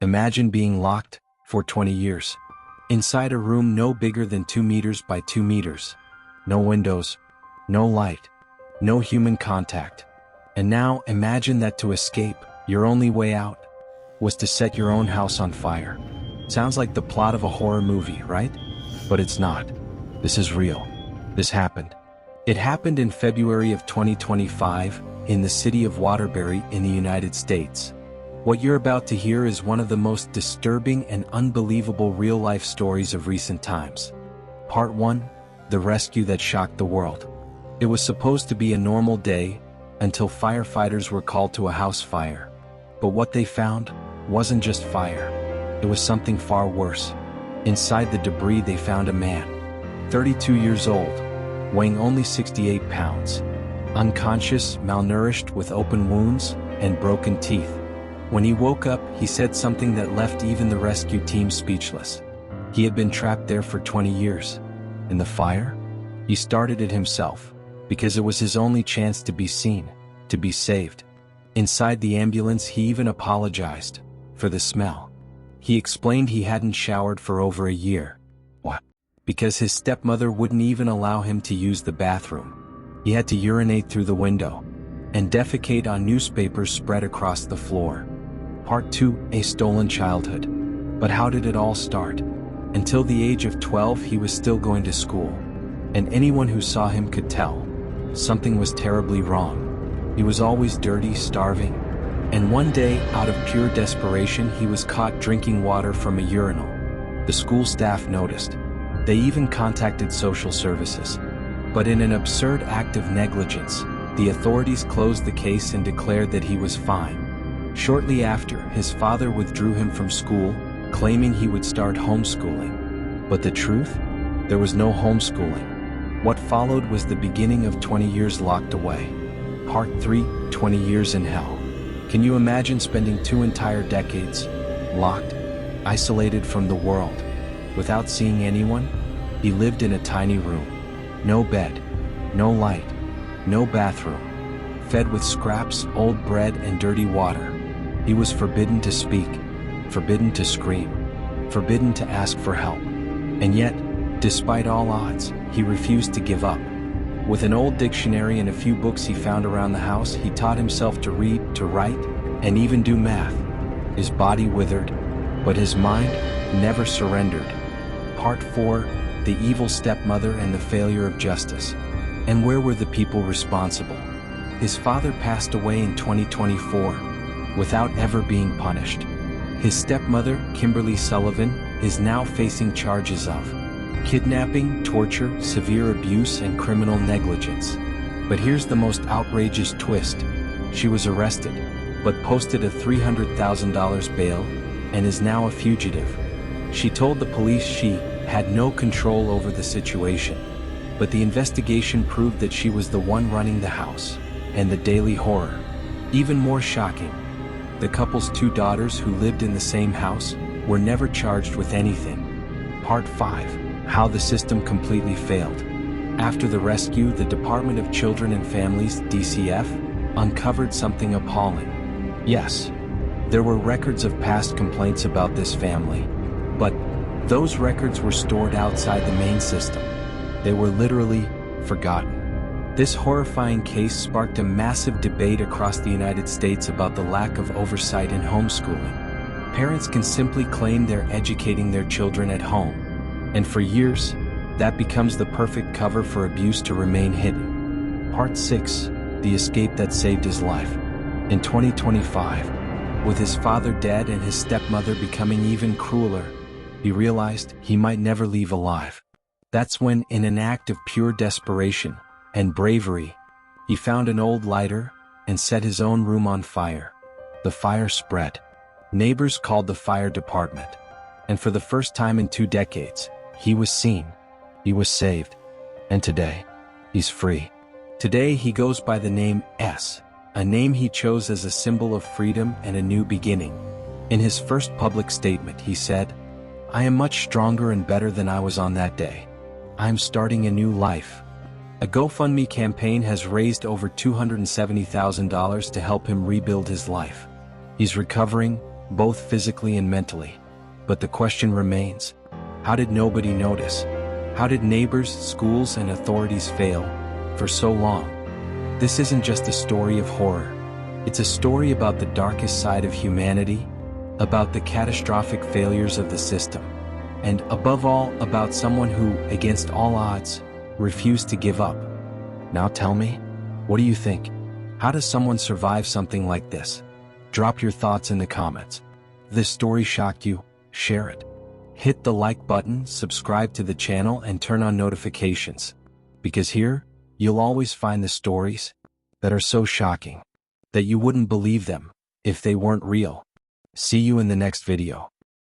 Imagine being locked for 20 years. Inside a room no bigger than 2 meters by 2 meters. No windows, no light, no human contact. And now imagine that to escape, your only way out was to set your own house on fire. Sounds like the plot of a horror movie, right? But it's not. This is real. This happened. It happened in February of 2025 in the city of Waterbury in the United States. What you're about to hear is one of the most disturbing and unbelievable real-life stories of recent times. Part 1: The rescue that shocked the world. It was supposed to be a normal day until firefighters were called to a house fire. But what they found wasn't just fire. It was something far worse. Inside the debris they found a man, 32 years old, weighing only 68 pounds, unconscious, malnourished, with open wounds and broken teeth. When he woke up, he said something that left even the rescue team speechless. He had been trapped there for 20 years. In the fire? He started it himself, because it was his only chance to be seen, to be saved. Inside the ambulance, he even apologized for the smell. He explained he hadn't showered for over a year. What? Because his stepmother wouldn't even allow him to use the bathroom. He had to urinate through the window and defecate on newspapers spread across the floor. Part 2: A stolen childhood. But how did it all start? Until the age of 12, he was still going to school. And anyone who saw him could tell something was terribly wrong. He was always dirty, starving. And one day, out of pure desperation, he was caught drinking water from a urinal. The school staff noticed. They even contacted social services. But in an absurd act of negligence, the authorities closed the case and declared that he was fine. Shortly after, his father withdrew him from school, claiming he would start homeschooling. But the truth? There was no homeschooling. What followed was the beginning of 20 years locked away. Part 3: 20 years in hell. Can you imagine spending 2 entire decades locked, isolated from the world, without seeing anyone? He lived in a tiny room. No bed, no light, no bathroom. Fed with scraps, old bread, and dirty water. He was forbidden to speak, forbidden to scream, forbidden to ask for help. And yet, despite all odds, he refused to give up. With an old dictionary and a few books he found around the house, he taught himself to read, to write, and even do math. His body withered, but his mind never surrendered. Part 4: The evil stepmother and the failure of justice. And where were the people responsible? His father passed away in 2024 without ever being punished. His stepmother, Kimberly Sullivan, is now facing charges of kidnapping, torture, severe abuse, and criminal negligence. But here's the most outrageous twist. She was arrested, but posted a $300,000 bail and is now a fugitive. She told the police she had no control over the situation, but the investigation proved that she was the one running the house. And the daily horror. Even more shocking, the couple's 2 daughters who lived in the same house were never charged with anything. Part 5: How the system completely failed. After the rescue, the Department of Children and Families, DCF, uncovered something appalling. Yes, there were records of past complaints about this family, but those records were stored outside the main system. They were literally forgotten. This horrifying case sparked a massive debate across the United States about the lack of oversight in homeschooling. Parents can simply claim they're educating their children at home, and for years, that becomes the perfect cover for abuse to remain hidden. Part 6: The escape that saved his life. In 2025, with his father dead and his stepmother becoming even crueler, he realized he might never leave alive. That's when, in an act of pure desperation and bravery, he found an old lighter and set his own room on fire. The fire spread. Neighbors called the fire department. And for the first time in 2 decades, he was seen. He was saved. And today, he's free. Today he goes by the name S, a name he chose as a symbol of freedom and a new beginning. In his first public statement, he said, "I am much stronger and better than I was on that day. I am starting a new life." A GoFundMe campaign has raised over $270,000 to help him rebuild his life. He's recovering, both physically and mentally. But the question remains, how did nobody notice? How did neighbors, schools, and authorities fail for so long? This isn't just a story of horror. It's a story about the darkest side of humanity, about the catastrophic failures of the system, and above all, about someone who, against all odds, refused to give up. Now tell me, what do you think? How does someone survive something like this? Drop your thoughts in the comments. If this story shocked you, share it. Hit the like button, subscribe to the channel, and turn on notifications. Because here, you'll always find the stories that are so shocking that you wouldn't believe them if they weren't real. See you in the next video.